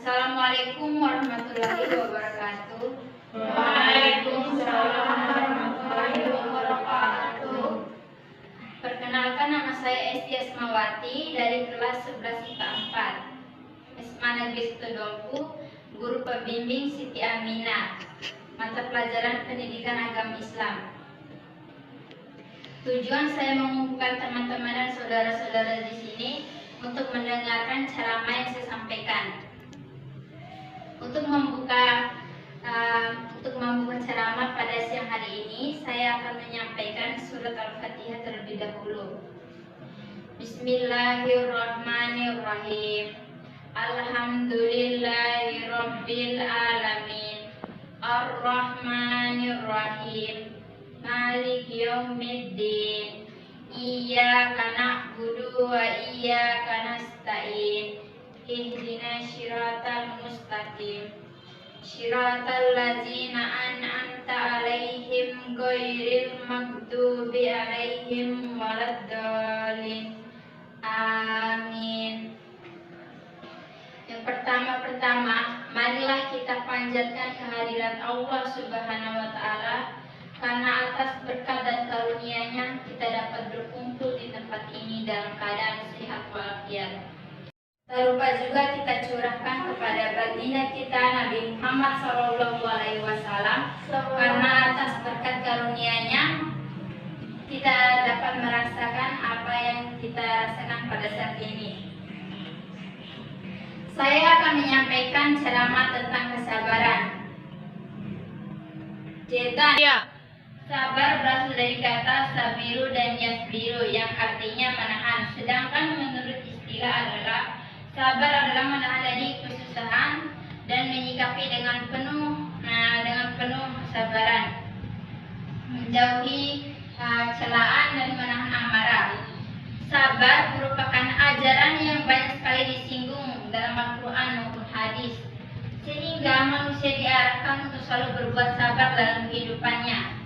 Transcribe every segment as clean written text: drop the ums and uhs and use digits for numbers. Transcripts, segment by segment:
Assalamualaikum warahmatullahi wabarakatuh. Waalaikumsalam warahmatullahi wabarakatuh. Perkenalkan, nama saya Esti Asmawati dari kelas 11 IPA 4. SMA Negeri Situdompu, guru pembimbing Siti Aminah. Mata pelajaran Pendidikan Agama Islam. Tujuan saya mengumpulkan teman-teman dan saudara-saudara di sini untuk mendengarkan ceramah yang saya sampaikan. Untuk membuka ceramah pada siang hari ini, saya akan menyampaikan surat Al-Fatihah terlebih dahulu. Bismillahirrahmanirrahim. Alhamdulillahirabbil alamin. Ar-Rahmanirrahim. Maliki yaumiddin. Iyyaka na'budu wa iyyaka nasta'in. Ihdinas siratal mustaqim. Shiratal ladzina an'amta 'alaihim ghairil maghdubi 'alaihim waladdallin. Amin. Yang pertama, marilah kita panjatkan kehadiran Allah Subhanahu wa taala, karena atas berkat dan karunia-Nya kita dapat berkumpul di tempat ini dalam keadaan sehat walafiat. Tak lupa juga kita curahkan kepada baginda kita Nabi Muhammad SAW, karena atas berkat karunia-Nya kita dapat merasakan apa yang kita rasakan pada saat ini. Saya akan menyampaikan ceramah tentang kesabaran. Sabar berasal dari kata sabiru dan yasbiru yang artinya menahan. Sedangkan menurut istilah adalah sabar adalah menahan dari kesusahan dan menyikapi dengan penuh kesabaran, menjauhi celaan dan menahan amarah. Sabar merupakan ajaran yang banyak sekali disinggung dalam Al-Quran maupun hadis, sehingga manusia diarahkan untuk selalu berbuat sabar dalam kehidupannya.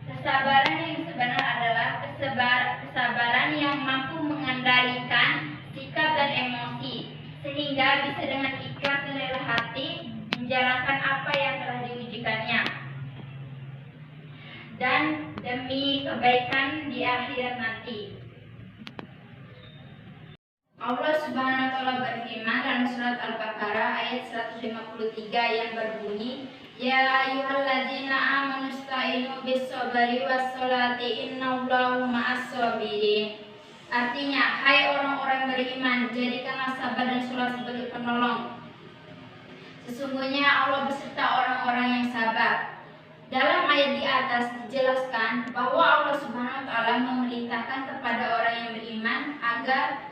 Kesabaran yang sebenar adalah kesabaran yang mampu mengendalikan sikap dan emosi, sehingga bisa dengan ikhlas dan rela hati menjalankan apa yang telah diujikannya, dan demi kebaikan di akhirat nanti. Allah Subhanahu wa taala berfirman dalam surat Al-Baqarah ayat 153 yang berbunyi, Ya ayyuhalladzina amanu ista'inu bis-sabri was-sholati innallaha ma'as-sabirin. Artinya, hai orang-orang beriman, jadikanlah sabar dan sholat sebagai penolong. Sesungguhnya Allah beserta orang-orang yang sabar. Dalam ayat di atas dijelaskan bahwa Allah Subhanahu wa taala memerintahkan kepada orang yang beriman agar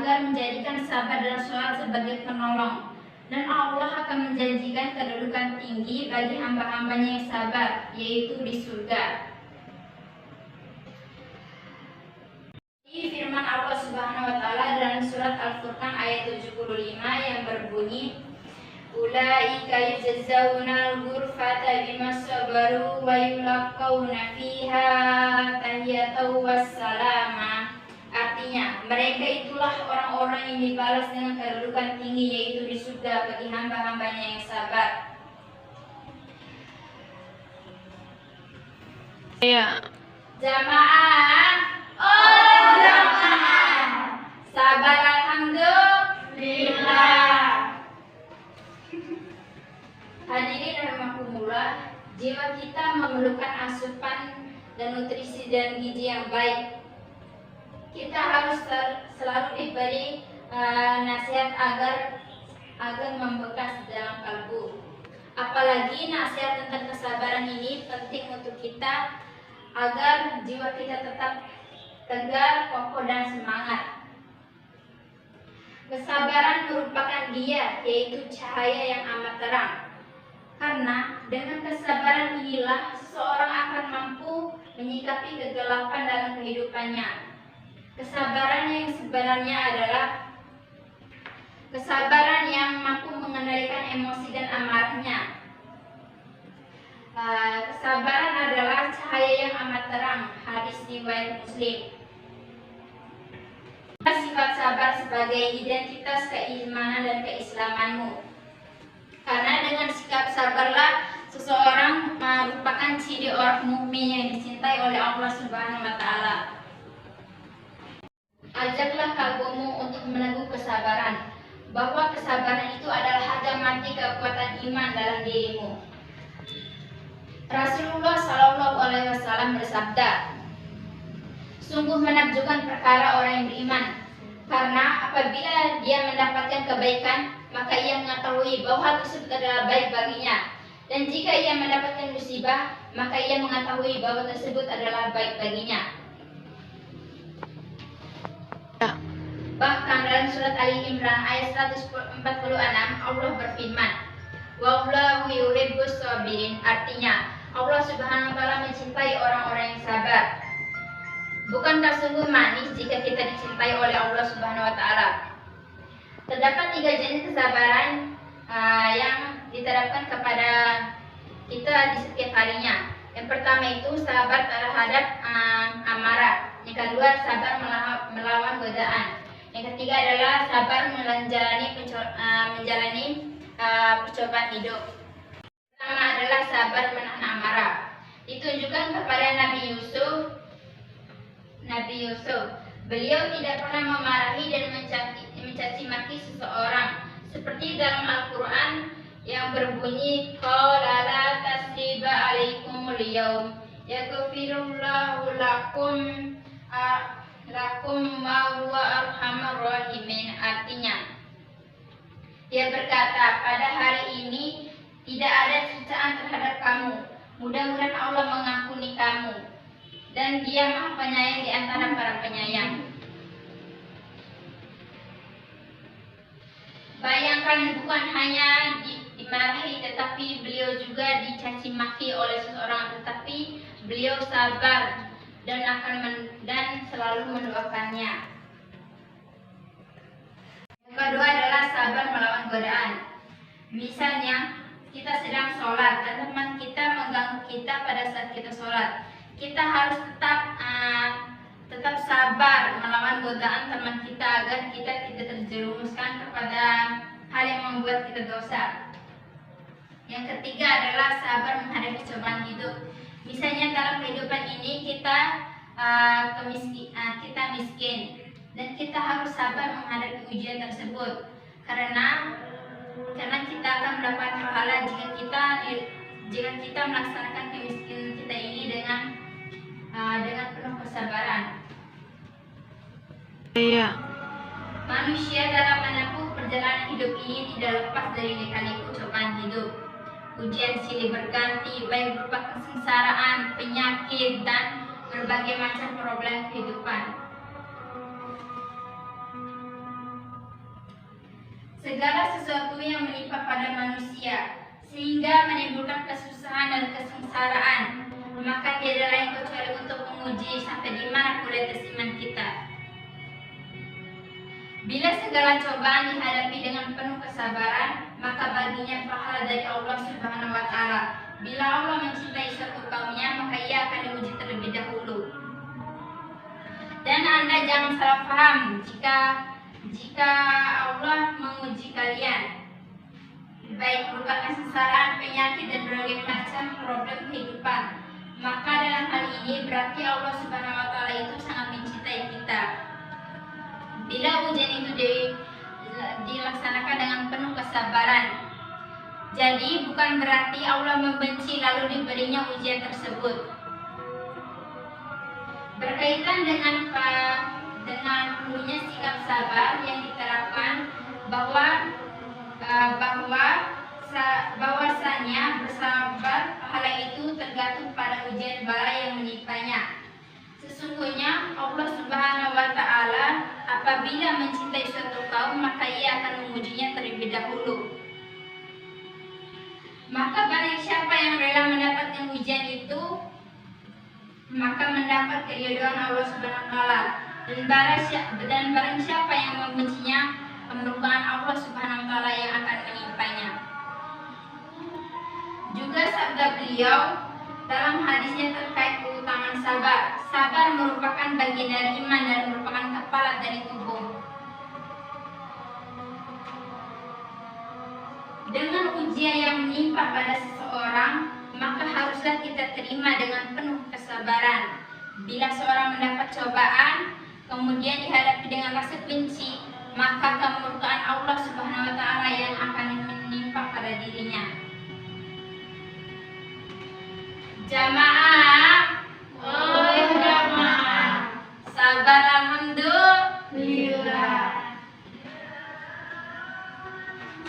menjadikan sabar dan sholat sebagai penolong. Dan Allah akan menjanjikan kedudukan tinggi bagi hamba-hambanya yang sabar, yaitu di surga. Firman Allah Subhanahu wa taala dalam surat Al-Furqan ayat 75 yang berbunyi, Ulaika yujzauna al-ghurfata bima sabaru wa yulaqauna fiha tahiyatan wassalama. Artinya, mereka itulah orang-orang yang dibalas dengan kedudukan tinggi, yaitu di surga bagi hamba-hambanya yang sabar. Jamaah, jamaah, sabar alhamdulillah. Hadirin rahimakumullah, jiwa kita memerlukan asupan dan nutrisi dan gizi yang baik. Kita harus selalu diberi nasihat agar membekas dalam kalbu. Apalagi nasihat tentang kesabaran ini penting untuk kita agar jiwa kita tetap tegar, kokoh dan semangat. Kesabaran merupakan dia, yaitu cahaya yang amat terang. Karena dengan kesabaran inilah seseorang akan mampu menyikapi kegelapan dalam kehidupannya. Kesabaran yang sebenarnya adalah kesabaran yang mampu mengendalikan emosi dan amarahnya. Kesabaran adalah cahaya yang amat terang. Hadis riwayat Muslim. Sifat sabar sebagai identitas keimanan dan keislamanmu. Karena dengan sikap sabarlah seseorang merupakan ciri orang mukmin yang dicintai oleh Allah Subhanahu wa taala. Ajaklah kalbumu untuk meneguh kesabaran, bahwa kesabaran itu adalah harga mati kekuatan iman dalam dirimu. Rasulullah Shallallahu Alaihi Wasallam bersabda, sungguh menakjubkan perkara orang yang beriman, karena apabila dia mendapatkan kebaikan, maka ia mengetahui bahwa hal tersebut adalah baik baginya, dan jika ia mendapatkan musibah, maka ia mengetahui bahwa tersebut adalah baik baginya. Bahkan dalam surat Ali Imran ayat 146 Allah berfirman, wallahu yuhibbus sabirin, artinya Allah Subhanahu wa taala mencintai orang-orang yang sabar. Bukankah sungguh manis jika kita dicintai oleh Allah Subhanahu wa taala? Terdapat 3 jenis kesabaran yang diterapkan kepada kita di setiap harinya. Yang pertama itu sabar terhadap amarah. Yang kedua sabar melawan godaan. Yang ketiga adalah sabar menjalani percobaan hidup. Pertama adalah sabar menahan amarah. Ditunjukkan kepada Nabi Yusuf. Beliau tidak pernah memarahi dan mencaci maki seseorang, seperti dalam Al-Quran yang berbunyi, qala la tasriba alaikumul yaum yaghfirullahu lakum wa huwa arhamur rahimin, artinya dia berkata, pada hari ini tidak ada siksaan terhadap kamu, mudah-mudahan Allah mengampuni kamu, dan dia maha penyayang di antara para penyayang. Bayangkan, bukan hanya dimarahi, tetapi beliau juga dicaci maki oleh seseorang, tetapi beliau sabar dan selalu mendoakannya. Yang kedua adalah sabar melawan godaan. Misalnya kita sedang sholat dan teman kita mengganggu kita pada saat kita sholat, kita harus tetap sabar melawan godaan teman kita agar kita tidak terjerumuskan kepada hal yang membuat kita dosa. Yang ketiga adalah sabar menghadapi cobaan hidup. Misalnya dalam kehidupan ini kita miskin dan kita harus sabar menghadapi ujian tersebut, karena kita akan mendapat pahala jika kita melaksanakan kemiskinan kita ini dengan penuh kesabaran. Iya. Manusia dalam menempuh perjalanan hidup ini tidak lepas dari lika-liku cobaan hidup. Ujian silih berganti, baik berupa kesengsaraan, penyakit, dan berbagai macam problem kehidupan. Segala sesuatu yang menimpa pada manusia sehingga menimbulkan kesusahan dan kesengsaraan, maka tiada lain kecuali untuk menguji sampai di mana kualitas iman kita. Bila segala cobaan dihadapi dengan penuh kesabaran, maka baginya pahala dari Allah Subhanahu wa taala. Bila Allah mencintai suatu kaumnya, maka ia akan diuji terlebih dahulu. Dan Anda jangan salah paham jika Allah menguji kalian, baik berupa kesengsaraan, penyakit, dan berbagai macam problem kehidupan, maka dalam hal ini berarti Allah Subhanahu wa taala itu sangat mencintai kita. Bila ujian itu dilaksanakan dengan penuh kesabaran, jadi bukan berarti Allah membenci lalu diberinya ujian tersebut. Berkaitan dengan perlunya sikap sabar yang diterapkan, bahwasanya bersabar pahala itu tergantung pada ujian bala yang menimpanya. Sesungguhnya Allah Subhanahu wa taala apabila mencintai suatu kaum, maka ia akan mengujinya terlebih dahulu. Maka barang siapa yang rela mendapatkan ujian itu, maka mendapat keridhaan Allah Subhanahu wa taala. Dan barang siapa yang membencinya, kemurkaan Allah Subhanahu wa taala yang akan menimpanya. Juga sabda beliau dalam hadisnya terkait keutamaan sabar. Sabar merupakan bagian dari iman dan merupakan kepala dari tubuh. Dengan ujian yang menimpa pada seseorang, maka haruslah kita terima dengan penuh kesabaran. Bila seorang mendapat cobaan, kemudian dihadapi dengan rasa benci, maka kemurkaan Allah Subhanahu wa Ta'ala yang akan menimpa pada dirinya. Jamaah, Oh jamaah, sabar alhamdulillah.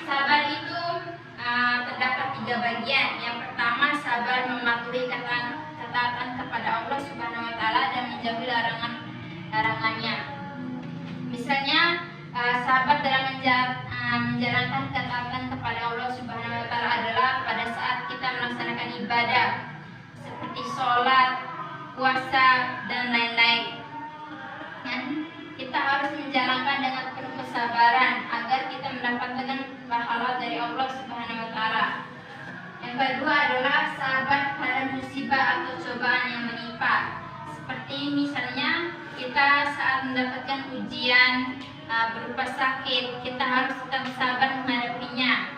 Sabar itu terdapat 3 bagian. Yang pertama, sabar mematuhi ketaatan kepada Allah Subhanahu wa Ta'ala dan menjauhi larangannya. Misalnya, sabar dalam menjalankan ketaatan kepada Allah Subhanahu wa Ta'ala adalah pada saat kita melaksanakan ibadah seperti sholat, puasa, dan lain-lain. Kita harus menjalankan dengan penuh kesabaran agar kita mendapatkan pahala dari Allah Subhanahu wa Ta'ala. Yang kedua adalah sabar terhadap musibah atau cobaan yang menimpa. Seperti misalnya kita saat mendapatkan ujian berupa sakit, kita harus tetap sabar menghadapinya.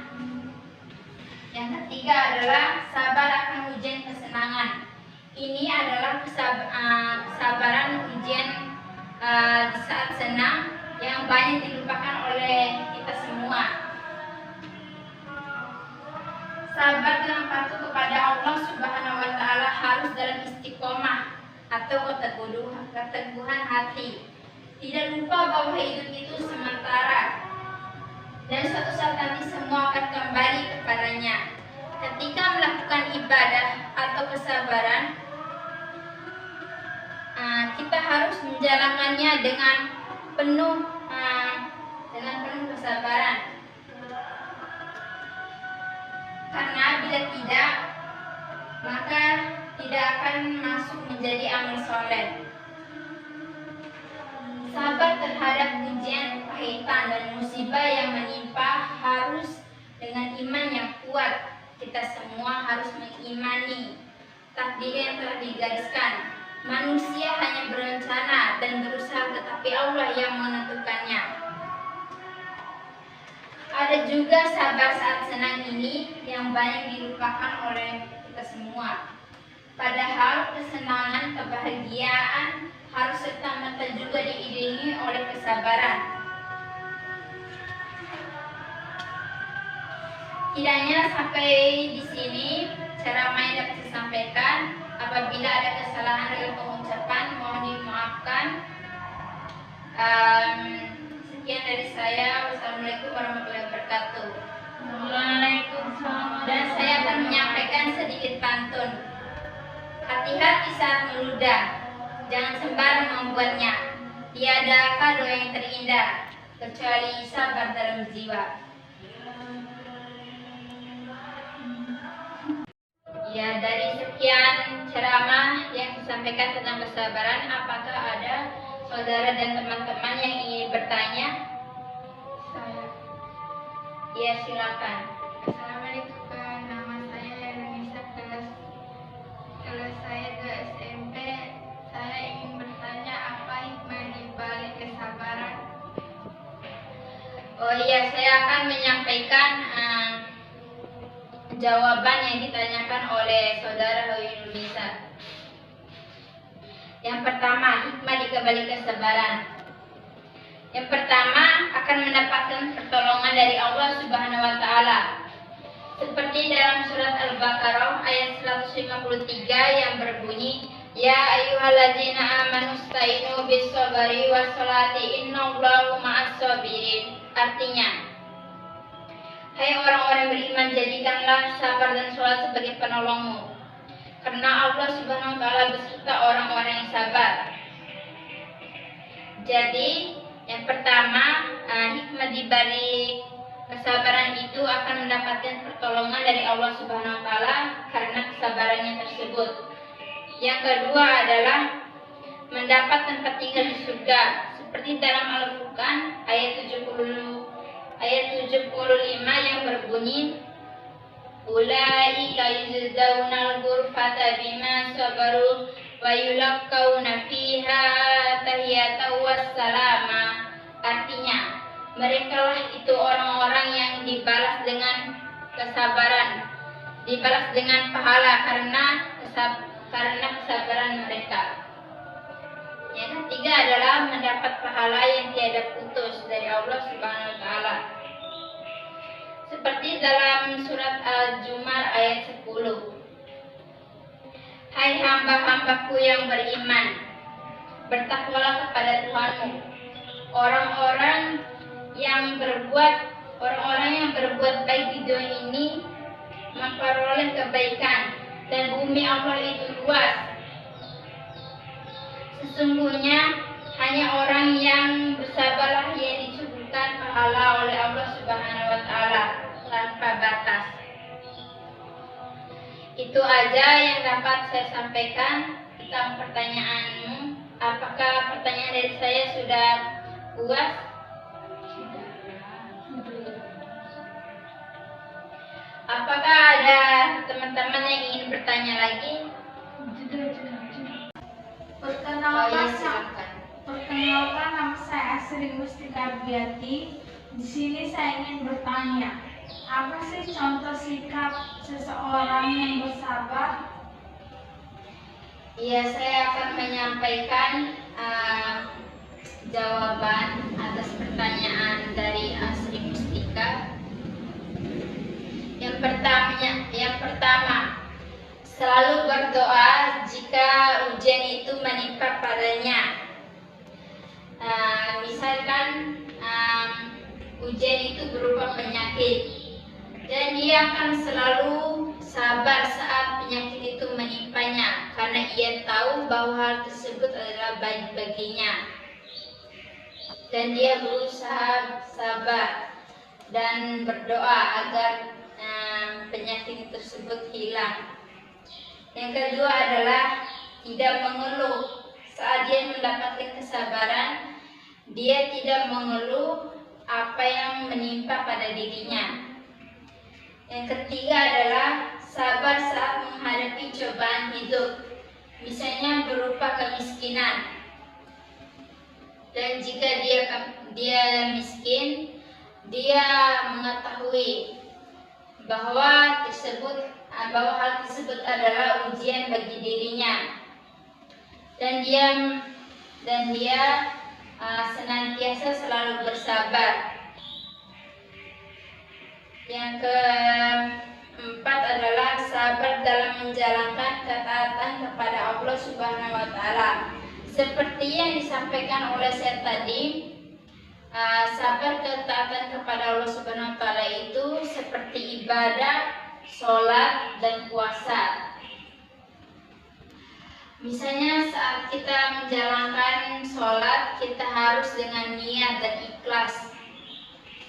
Yang ketiga adalah sabar akan ujian kesenangan. Ini adalah kesabaran ujian di saat senang yang banyak dilupakan oleh kita semua. Sabar dalam patuh kepada Allah Subhanahu wa Ta'ala harus dalam istiqomah atau keteguhan hati. Tidak lupa bahwa hidup itu sementara dan suatu saat nanti semua akan kembali kepadanya. Ketika melakukan ibadah atau kesabaran, kita harus menjalankannya dengan penuh kesabaran. Karena bila tidak, maka tidak akan masuk menjadi amal soleh. Sabar terhadap ujian, kepahitan, dan musibah yang menimpa harus dengan iman yang kuat. Kita semua harus mengimani takdir yang telah digariskan. Manusia hanya berencana dan berusaha, tetapi Allah yang menentukannya. Ada juga sabar saat senang ini yang banyak dilupakan oleh kita semua. Padahal kesenangan, kebahagiaan harus serta-merta juga diiringi oleh kesabaran. Kiranya sampai di sini ceramah yang dapat disampaikan. Apabila ada kesalahan dalam pengucapan, mohon dimaafkan. Sekian dari saya. Wassalamualaikum warahmatullahi wabarakatuh. Waalaikumsalam. Dan saya akan menyampaikan sedikit pantun. Hati-hati saat meludah, jangan sembarang membuatnya. Tiadakah doa yang terindah kecuali sabar dalam jiwa. Ya, dari sekian ceramah yang disampaikan tentang kesabaran, apakah ada saudara dan teman-teman yang ingin bertanya? Saya. Ya, silakan. Assalamualaikum Kak, nama saya Heranisa, kelas saya 2 SMP. Saya ingin bertanya apa hikmah di balik kesabaran? Oh iya, saya akan menyampaikan jawaban yang ditanyakan oleh saudara Hoirunisa. Yang pertama, hikmah di balik kesabaran. Yang pertama, akan mendapatkan pertolongan dari Allah Subhanahu wa Ta'ala. Seperti dalam surat Al-Baqarah ayat 153 yang berbunyi, Ya ayyuhalladzina amanu sta'inu bis-sabri was-salati innallaha ma'as-sabirin. Artinya, hai orang-orang beriman, jadikanlah sabar dan sholat sebagai penolongmu, karena Allah Subhanahu wa Ta'ala beserta orang-orang yang sabar. Jadi, yang pertama, hikmah di balik kesabaran itu akan mendapatkan pertolongan dari Allah Subhanahu wa Ta'ala karena kesabarannya tersebut. Yang kedua adalah mendapat tempat tinggal di surga, seperti dalam Al-Furqan ayat 75 yang berbunyi, Ulaika yujzaunal ghurfata bima sabaru wa yulaqawna fiha tahiyatan wassalama. Artinya, merekalah itu orang-orang yang dibalas dengan kesabaran, dibalas dengan pahala karena kesabaran mereka. Yang ketiga adalah mendapat pahala yang tiada putus dari Allah Subhanahu wa taala. Seperti dalam surat Al-Zumar ayat 10. Hai hamba-hambaku yang beriman, bertakwalah kepada Tuhanmu. Orang-orang yang berbuat baik di dunia ini memperoleh kebaikan, dan bumi Allah itu luas. Sesungguhnya hanya orang yang bersabarlah yang dicukupkan pahala oleh Allah Subhanahu wa taala tanpa batas. Itu aja yang dapat saya sampaikan tentang pertanyaanmu. Apakah pertanyaan dari saya sudah puas? Apakah ada teman-teman yang ingin bertanya lagi? Perkenalkan, nama saya Asri Mustika Biati. Di sini saya ingin bertanya, apa sih contoh sikap seseorang yang bersabar? Iya, saya akan menyampaikan jawaban atas pertanyaan dari Asri Mustika. Yang pertama, selalu berdoa jika ujian itu menimpa padanya. Misalkan ujian itu berupa penyakit, dan dia akan selalu sabar saat penyakit itu menimpanya, karena ia tahu bahwa hal tersebut adalah baik baginya, dan dia berusaha sabar dan berdoa agar penyakit tersebut hilang. Yang kedua adalah tidak mengeluh. Saat dia mendapatkan kesabaran, dia tidak mengeluh apa yang menimpa pada dirinya. Yang ketiga adalah sabar saat menghadapi cobaan hidup, misalnya berupa kemiskinan. Dan jika dia miskin, dia mengetahui bahwa hal tersebut adalah ujian bagi dirinya, dan dia senantiasa selalu bersabar. Yang keempat adalah sabar dalam menjalankan ketaatan kepada Allah Subhanahu wa taala. Seperti yang disampaikan oleh saya tadi, sabar ketaatan kepada Allah Subhanahu wa taala itu seperti ibadah, sholat, dan puasa. Misalnya saat kita menjalankan sholat, kita harus dengan niat dan ikhlas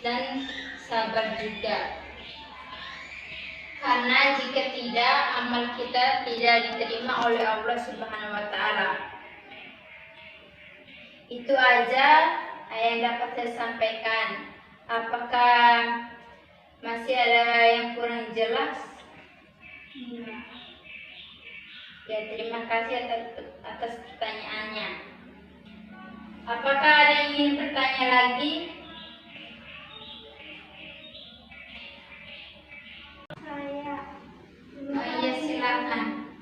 dan sabar juga. Karena jika tidak, amal kita tidak diterima oleh Allah Subhanahu wa taala. Itu aja yang dapat saya sampaikan. Apakah masih ada yang kurang jelas? Ya, terima kasih atas pertanyaannya. Apakah ada yang ingin bertanya lagi? Iya, silakan.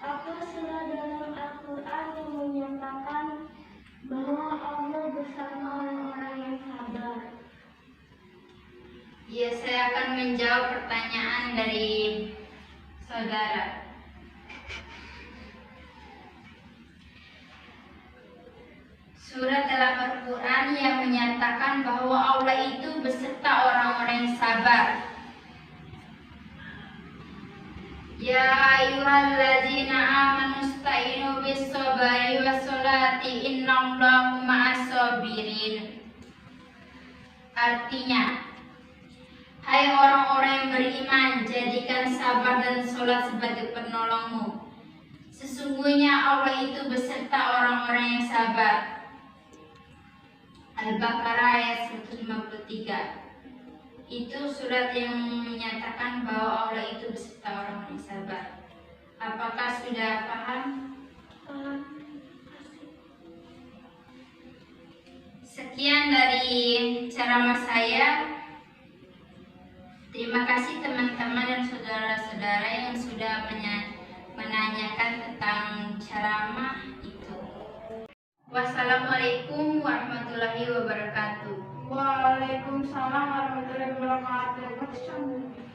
Apa surah dalam Al-Quran yang menyatakan bahwa Allah bersama orang-orang yang sabar? Ya, saya akan menjawab pertanyaan dari saudara. Surat dalam Al-Quran yang menyatakan bahwa Allah itu beserta orang-orang yang sabar. Ya ayyuhalladzina amanu ista'inu bis-sabri was-sholati innallaha ma'as-sabirin. Artinya, hai orang-orang yang beriman, jadikan sabar dan sholat sebagai penolongmu. Sesungguhnya Allah itu beserta orang-orang yang sabar. Al-Baqarah ayat 153. Itu surat yang menyatakan bahwa Allah itu beserta orang yang sabar. Apakah sudah paham? Sekian dari ceramah saya. Terima kasih teman-teman dan saudara-saudara yang sudah menanyakan tentang ceramah itu. Wassalamualaikum warahmatullahi wabarakatuh. Waalaikumsalam warahmatullahi wabarakatuh.